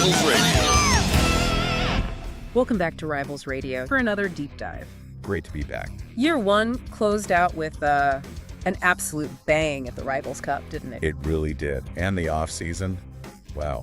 Rivals Radio. Welcome back to Rivals Radio for another deep dive. Great to be back. Year one closed out with an absolute bang at the Rivals Cup, didn't it? It really did. And the off-season, wow,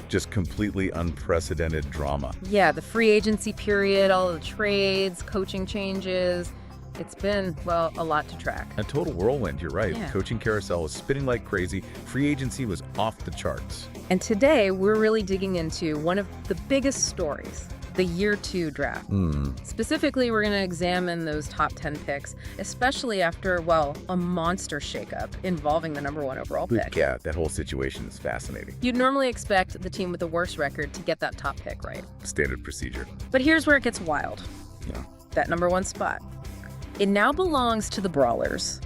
just completely unprecedented drama. Yeah, the free agency period, all the trades, coaching changes. It's been, well, a lot to track. A total whirlwind, you're right. Yeah. Coaching carousel was spinning like crazy. Free agency was off the charts. And today, we're really digging into one of the biggest stories, the Year 2 draft. Specifically, we're going to examine those top 10 picks, especially after, well, a monster shakeup involving the number 1 overall pick. Yeah, that whole situation is fascinating. You'd normally expect the team with the worst record to get that top pick, right? Standard procedure. But here's where it gets wild. Yeah. That number 1 spot. It now belongs to the Brawlers,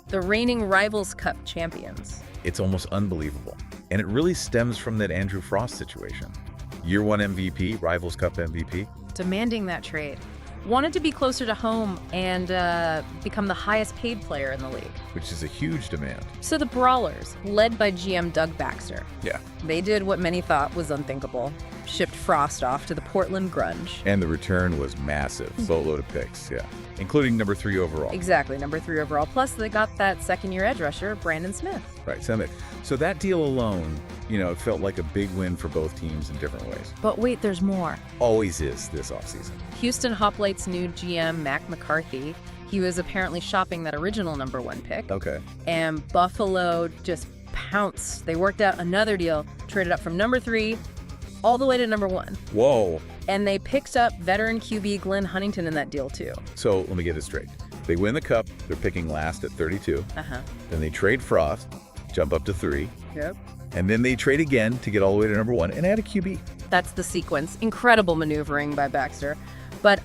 the reigning Rivals Cup champions. It's almost unbelievable. And it really stems from that Andrew Frost situation. Year 1 MVP, Rivals Cup MVP. Demanding that trade. Wanted to be closer to home and become the highest paid player in the league. Which is a huge demand. So the Brawlers, led by GM Doug Baxter, Yeah. they did what many thought was unthinkable. Shipped Frost off to the Portland Grunge. And the return was massive. Boatload of picks, yeah. Including number 3 overall. Exactly, number 3 overall. Plus, they got that second-year edge rusher, Brandon Smith. Right, Summit. So that deal alone, it felt like a big win for both teams in different ways. But wait, there's more. Always is this offseason. Houston Hoplites' new GM, Mac McCarthy, he was apparently shopping that original number 1 pick. Okay. And Buffalo just pounced. They worked out another deal, traded up from number 3 all the way to number 1. Whoa. And they picked up veteran QB Glenn Huntington in that deal, too. So let me get this straight. They win the cup. They're picking last at 32. Then they trade Frost, jump up to 3. Yep. And then they trade again to get all the way to number 1 and add a QB. That's the sequence. Incredible maneuvering by Baxter. But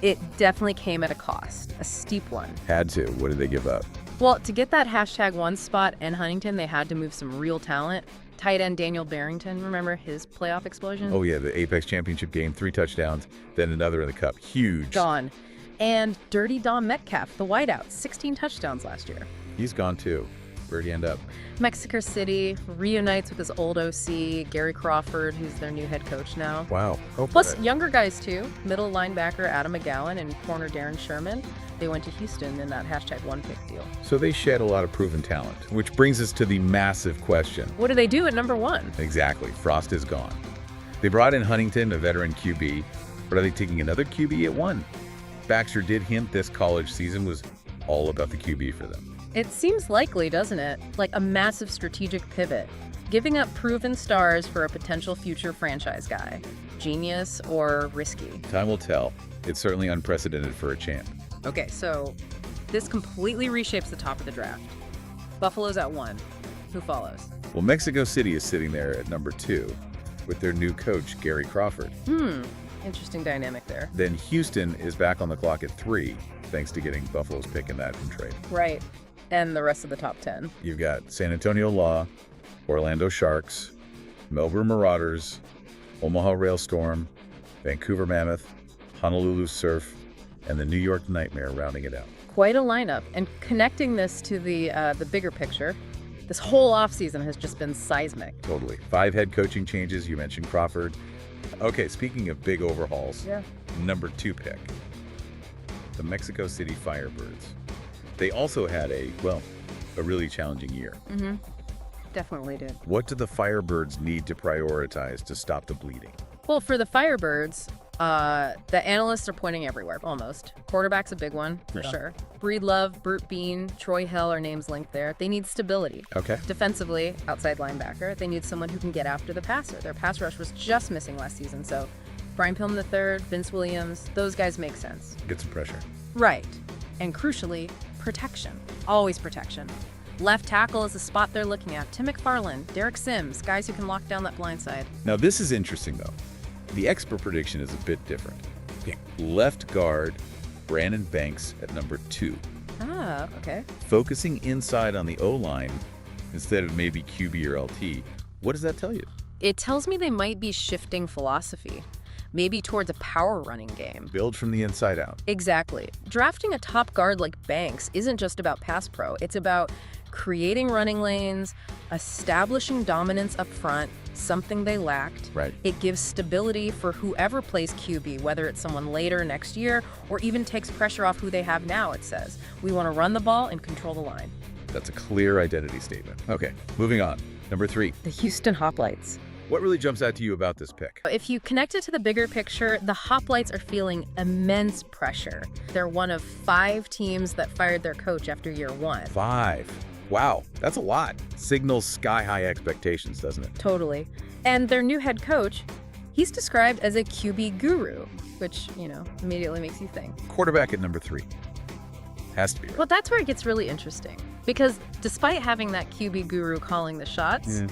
it definitely came at a cost, a steep one. Had to. What did they give up? Well, to get that hashtag 1 spot and Huntington, they had to move some real talent. Tight end Daniel Barrington, remember his playoff explosion? Oh, yeah, the Apex Championship game, 3 touchdowns, then another in the cup. Huge. Gone. And Dirty Dom Metcalf, the wideout, 16 touchdowns last year. He's gone, too. Where'd he end up? Mexico City reunites with his old OC, Gary Crawford, who's their new head coach now. Wow. Plus, younger guys, too. Middle linebacker Adam McGowan and corner Darren Sherman. They went to Houston in that hashtag 1 pick deal. So they shed a lot of proven talent, which brings us to the massive question. What do they do at number 1? Exactly. Frost is gone. They brought in Huntington, a veteran QB, but are they taking another QB at 1? Baxter did hint this college season was all about the QB for them. It seems likely, doesn't it? Like a massive strategic pivot. Giving up proven stars for a potential future franchise guy. Genius or risky? Time will tell. It's certainly unprecedented for a champ. Okay, so this completely reshapes the top of the draft. Buffalo's at 1. Who follows? Well, Mexico City is sitting there at number 2 with their new coach, Gary Crawford. Interesting dynamic there. Then Houston is back on the clock at 3, thanks to getting Buffalo's pick in that in trade. Right. And the rest of the top 10. You've got San Antonio Law, Orlando Sharks, Melbourne Marauders, Omaha Railstorm, Vancouver Mammoth, Honolulu Surf, and the New York Nightmare rounding it out. Quite a lineup. And connecting this to the bigger picture, this whole offseason has just been seismic. Totally. 5 head coaching changes. You mentioned Crawford. Okay, speaking of big overhauls, number 2 pick, the Mexico City Firebirds. They also had a really challenging year. Definitely did. What do the Firebirds need to prioritize to stop the bleeding? Well, for the Firebirds, the analysts are pointing everywhere, almost. Quarterback's a big one, for sure. Breedlove, Burt Bean, Troy Hill are names linked there. They need stability. Okay. Defensively, outside linebacker, they need someone who can get after the passer. Their pass rush was just missing last season, so Brian Pillman III, Vince Williams, those guys make sense. Get some pressure. Right. And crucially, protection. Always protection. Left tackle is the spot they're looking at. Tim McFarland, Derek Sims, guys who can lock down that blind side. Now, this is interesting, though. The expert prediction is a bit different. Left guard, Brandon Banks at number 2. Ah, okay. Focusing inside on the O-line instead of maybe QB or LT. What does that tell you? It tells me they might be shifting philosophy. Maybe towards a power running game. Build from the inside out. Exactly. Drafting a top guard like Banks isn't just about pass pro. It's about creating running lanes, establishing dominance up front, something they lacked. Right. It gives stability for whoever plays QB, whether it's someone later next year or even takes pressure off who they have now, it says. We want to run the ball and control the line. That's a clear identity statement. Okay, moving on. Number 3. The Houston Hoplites. What really jumps out to you about this pick? If you connect it to the bigger picture, the Hoplites are feeling immense pressure. They're one of 5 teams that fired their coach after year 1. 5. Wow, that's a lot. Signals sky-high expectations, doesn't it? Totally. And their new head coach, he's described as a QB guru, which, immediately makes you think. Quarterback at number 3. Has to be right. Well, that's where it gets really interesting. Because despite having that QB guru calling the shots,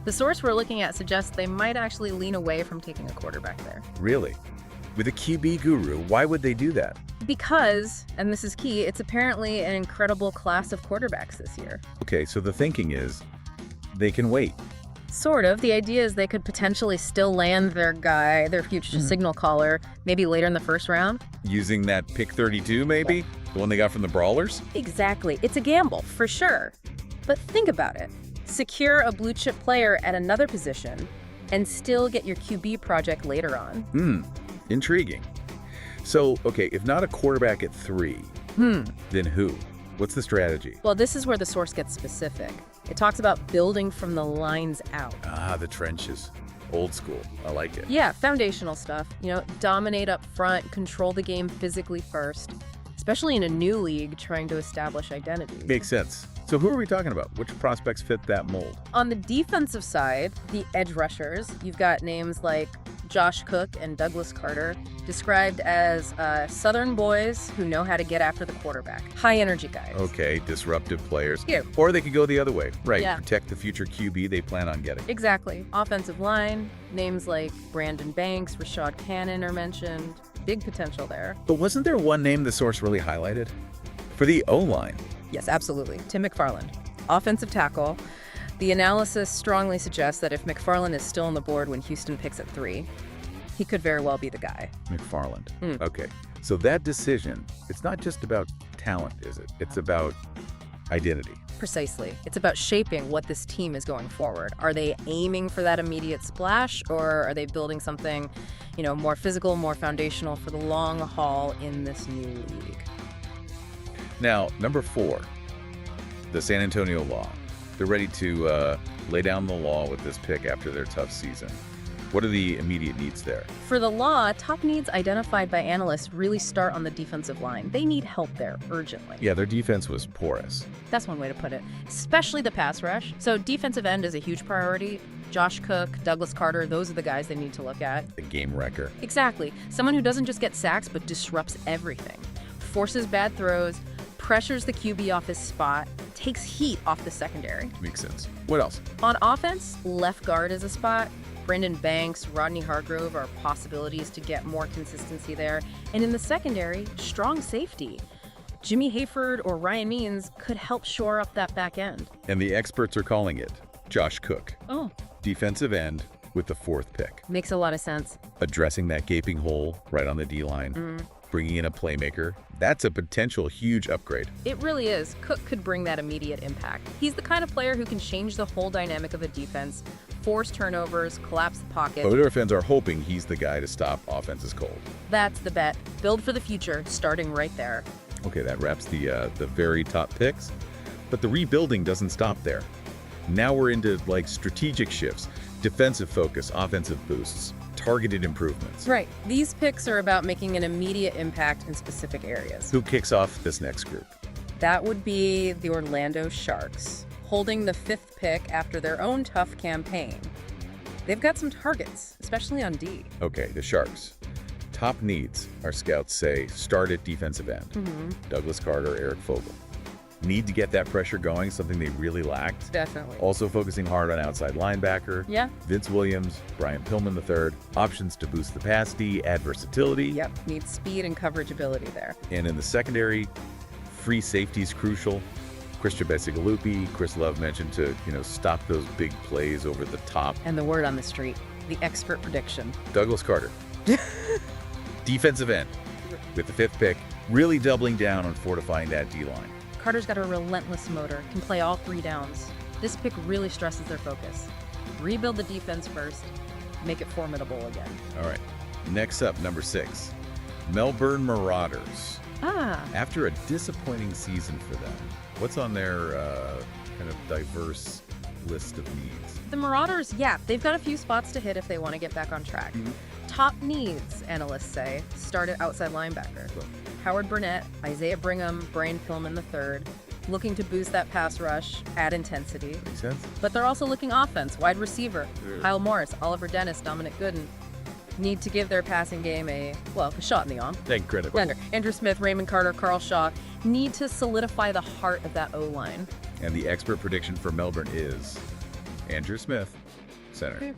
the source we're looking at suggests they might actually lean away from taking a quarterback there. Really? With a QB guru, why would they do that? Because, and this is key, it's apparently an incredible class of quarterbacks this year. Okay, so the thinking is they can wait. Sort of. The idea is they could potentially still land their guy, their future signal caller, maybe later in the first round. Using that pick 32, maybe? The one they got from the Brawlers? Exactly. It's a gamble, for sure. But think about it. Secure a blue chip player at another position and still get your QB project later on. Intriguing. So, okay, if not a quarterback at 3, then who? What's the strategy? Well, this is where the source gets specific. It talks about building from the lines out. Ah, the trenches. Old school. I like it. Yeah, foundational stuff. Dominate up front, control the game physically first, especially in a new league trying to establish identities. Makes sense. So who are we talking about? Which prospects fit that mold? On the defensive side, the edge rushers, you've got names like Josh Cook and Douglas Carter, described as Southern boys who know how to get after the quarterback. High energy guys. Okay, disruptive players. Yeah. Or they could go the other way. Right, Yeah. protect the future QB they plan on getting. Exactly. Offensive line, names like Brandon Banks, Rashad Cannon are mentioned. Big potential there. But wasn't there one name the source really highlighted? For the O-line. Yes, absolutely. Tim McFarland, offensive tackle. The analysis strongly suggests that if McFarland is still on the board when Houston picks at 3, he could very well be the guy. McFarland. Okay, so that decision, it's not just about talent, is it? It's about identity. Precisely. It's about shaping what this team is going forward. Are they aiming for that immediate splash, or are they building something, more physical, more foundational for the long haul in this new league? Now, number 4, the San Antonio Law. They're ready to lay down the law with this pick after their tough season. What are the immediate needs there? For the Law, top needs identified by analysts really start on the defensive line. They need help there urgently. Yeah, their defense was porous. That's one way to put it, especially the pass rush. So defensive end is a huge priority. Josh Cook, Douglas Carter, those are the guys they need to look at. The game wrecker. Exactly. Someone who doesn't just get sacks, but disrupts everything. Forces bad throws, pressures the QB off his spot, takes heat off the secondary. Makes sense. What else? On offense, left guard is a spot. Brandon Banks, Rodney Hargrove are possibilities to get more consistency there. And in the secondary, strong safety. Jimmy Hayford or Ryan Means could help shore up that back end. And the experts are calling it Josh Cook. Oh, Defensive end with the 4th pick. makes a lot of sense. Addressing that gaping hole right on the D-line. Bringing in a playmaker. That's a potential huge upgrade. It really is. Cook could bring that immediate impact. He's the kind of player who can change the whole dynamic of a defense, force turnovers, collapse the pocket. Odor fans are hoping he's the guy to stop offenses cold. That's the bet. Build for the future, starting right there. Okay, that wraps the very top picks. But the rebuilding doesn't stop there. Now we're into strategic shifts, defensive focus, offensive boosts, targeted improvements. Right. These picks are about making an immediate impact in specific areas. Who kicks off this next group? That would be the Orlando Sharks, holding the 5th pick after their own tough campaign. They've got some targets, especially on D. Okay, the Sharks. Top needs, our scouts say, start at defensive end. Douglas Carter, Eric Fogel. Need to get that pressure going, something they really lacked. Definitely. Also focusing hard on outside linebacker. Yeah. Vince Williams, Brian Pillman III. Options to boost the pass D, add versatility. Yep. Needs speed and coverage ability there. And in the secondary, free safety is crucial. Christian Besigalupi, Chris Love mentioned to, stop those big plays over the top. And the word on the street, the expert prediction. Douglas Carter. Defensive end with the 5th pick, really doubling down on fortifying that D-line. Carter's got a relentless motor, can play all 3 downs. This pick really stresses their focus. rebuild the defense first, make it formidable again. All right. Next up, number 6, Melbourne Marauders. After a disappointing season for them, what's on their kind of diverse list of needs? The Marauders, yeah, they've got a few spots to hit if they want to get back on track. Top needs, analysts say, start at outside linebacker. Cool. Howard Burnett, Isaiah Brigham, Brian Pillman III, looking to boost that pass rush, add intensity. Makes sense? But they're also looking offense, wide receiver. Yeah. Kyle Morris, Oliver Dennis, Dominic Gooden need to give their passing game a shot in the arm. Incredible. Andrew Smith, Raymond Carter, Carl Shaw need to solidify the heart of that O-line. And the expert prediction for Melbourne is Andrew Smith, center,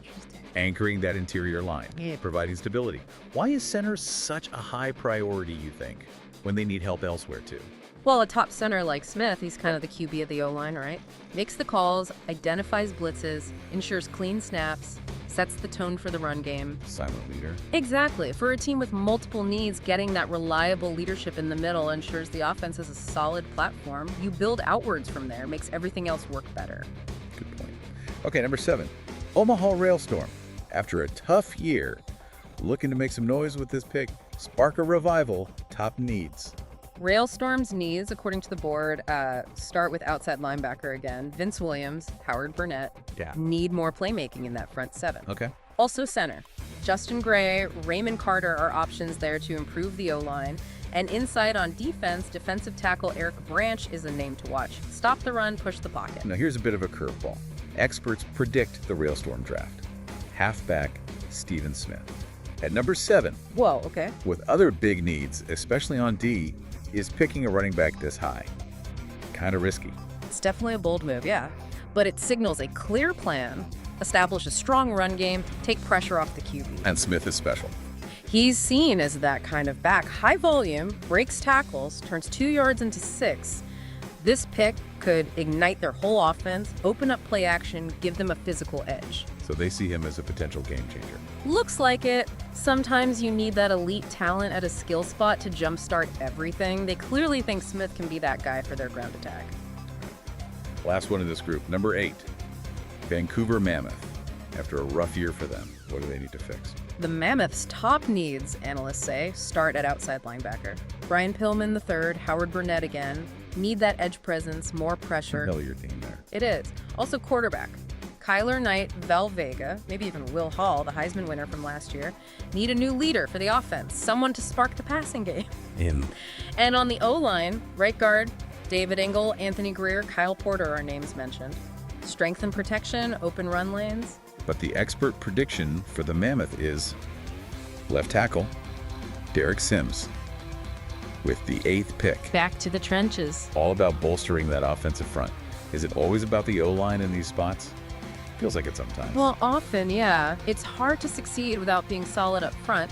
anchoring that interior line, providing stability. Why is center such a high priority, you think, when they need help elsewhere too? Well, a top center like Smith, he's kind of the QB of the O-line, right? Makes the calls, identifies blitzes, ensures clean snaps, sets the tone for the run game. Silent leader. Exactly. For a team with multiple needs, getting that reliable leadership in the middle ensures the offense has a solid platform. You build outwards from there, makes everything else work better. Good point. Okay, number 7, Omaha Railstorm. After a tough year, looking to make some noise with this pick, spark a revival, top needs. Railstorm's needs, according to the board, start with outside linebacker again. Vince Williams, Howard Burnett need more playmaking in that front 7. Okay. Also center. Justin Gray, Raymond Carter are options there to improve the O-line. And inside on defense, defensive tackle Eric Branch is a name to watch. Stop the run, push the pocket. Now here's a bit of a curveball. Experts predict the Railstorm draft. Halfback Stephen Smith. At number 7, Whoa, okay. with other big needs, especially on D, is picking a running back this high. Kind of risky. It's definitely a bold move, yeah. But it signals a clear plan, establish a strong run game, take pressure off the QB. And Smith is special. He's seen as that kind of back. High volume, breaks tackles, turns 2 yards into 6. This pick could ignite their whole offense, open up play action, give them a physical edge. So they see him as a potential game changer. Looks like it. Sometimes you need that elite talent at a skill spot to jumpstart everything. They clearly think Smith can be that guy for their ground attack. Last one in this group, number 8, Vancouver Mammoth. After a rough year for them, what do they need to fix? The Mammoths' top needs, analysts say, start at outside linebacker. Brian Pillman III, Howard Burnett again, need that edge presence, more pressure. Familiar theme there. It is. Also quarterback. Kyler Knight, Val Vega, maybe even Will Hall, the Heisman winner from last year, need a new leader for the offense, someone to spark the passing game. And on the O-line, right guard, David Engel, Anthony Greer, Kyle Porter are names mentioned. Strength and protection, open run lanes. But the expert prediction for the Mammoth is left tackle, Derek Sims, with the 8th pick. Back to the trenches. All about bolstering that offensive front. Is it always about the O-line in these spots? Feels like it sometimes. Well, often, yeah. It's hard to succeed without being solid up front.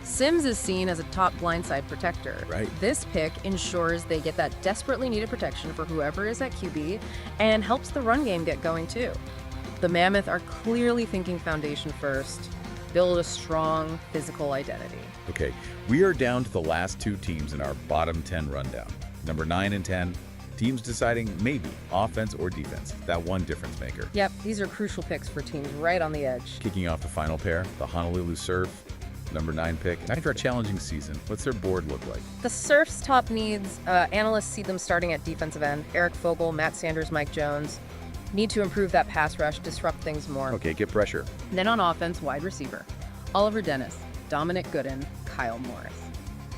Sims is seen as a top blindside protector. Right. This pick ensures they get that desperately needed protection for whoever is at QB and helps the run game get going too. The Mammoth are clearly thinking foundation first, build a strong physical identity. Okay, we are down to the last 2 teams in our bottom 10 rundown. Number 9 and 10, teams deciding maybe offense or defense, that one difference maker. Yep, these are crucial picks for teams right on the edge. Kicking off the final pair, the Honolulu Surf, number 9 pick. After a challenging season, what's their board look like? The Surf's top needs, analysts see them starting at defensive end. Eric Fogel, Matt Sanders, Mike Jones need to improve that pass rush, disrupt things more. Okay, get pressure. Then on offense, wide receiver. Oliver Dennis, Dominic Gooden, Kyle Morris.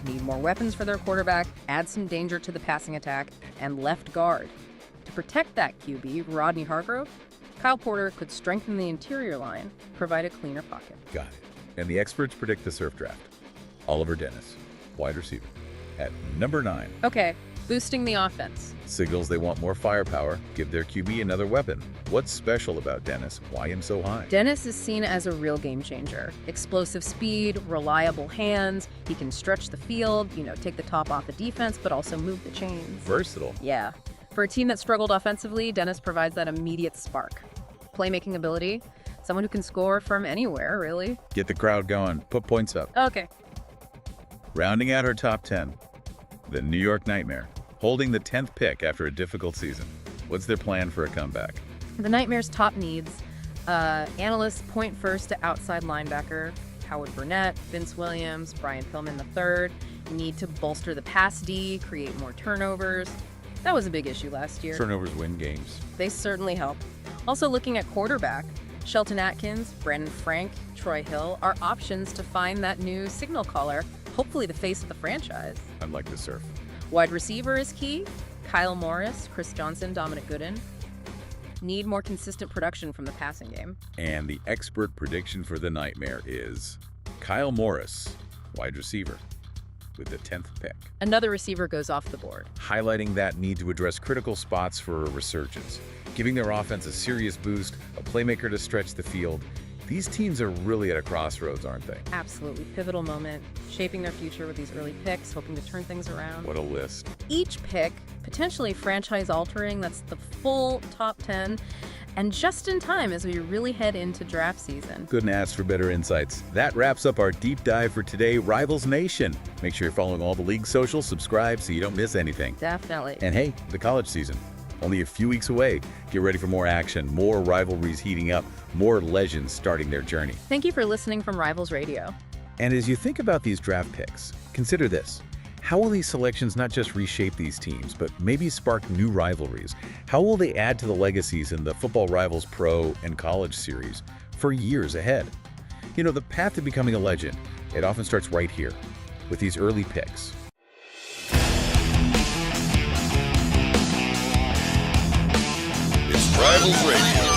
Need more weapons for their quarterback, add some danger to the passing attack, and left guard. To protect that QB, Rodney Hargrove, Kyle Porter could strengthen the interior line, provide a cleaner pocket. Got it. And the experts predict the Surf draft. Oliver Dennis, wide receiver, at number 9. Okay, boosting the offense. Signals they want more firepower, give their QB another weapon. What's special about Dennis? Why him so high? Dennis is seen as a real game changer. Explosive speed, reliable hands. He can stretch the field, take the top off the defense, but also move the chains. Versatile. Yeah. For a team that struggled offensively, Dennis provides that immediate spark. Playmaking ability, someone who can score from anywhere, really. Get the crowd going. Put points up. Okay. Rounding out her top 10, the New York Nightmare, holding the 10th pick after a difficult season. What's their plan for a comeback? The Nightmare's top needs, Analysts point first to outside linebacker Howard Burnett, Vince Williams, Brian Pillman III. Need to bolster the pass D, create more turnovers. That was a big issue last year. Turnovers win games. They certainly help. Also looking at quarterback, Shelton Atkins, Brandon Frank, Troy Hill are options to find that new signal caller, hopefully the face of the franchise. I'd like to surf. Wide receiver is key. Kyle Morris, Chris Johnson, Dominic Gooden. Need more consistent production from the passing game. And the expert prediction for the nightmare is Kyle Morris, wide receiver, with the 10th pick. Another receiver goes off the board. Highlighting that need to address critical spots for a resurgence, giving their offense a serious boost, a playmaker to stretch the field. These teams are really at a crossroads, aren't they? Absolutely. Pivotal moment, shaping their future with these early picks, hoping to turn things around. What a list. Each pick, potentially franchise-altering, that's the full top 10, and just in time as we really head into draft season. Couldn't ask for better insights. That wraps up our deep dive for today, Rivals Nation. Make sure you're following all the league socials, subscribe so you don't miss anything. Definitely. And hey, the college season, only a few weeks away. Get ready for more action, more rivalries heating up, more legends starting their journey. Thank you for listening from Rivals Radio. And as you think about these draft picks, consider this. How will these selections not just reshape these teams, but maybe spark new rivalries? How will they add to the legacies in the Football Rivals Pro and College series for years ahead? You know, the path to becoming a legend, it often starts right here, with these early picks. It's Rivals Radio.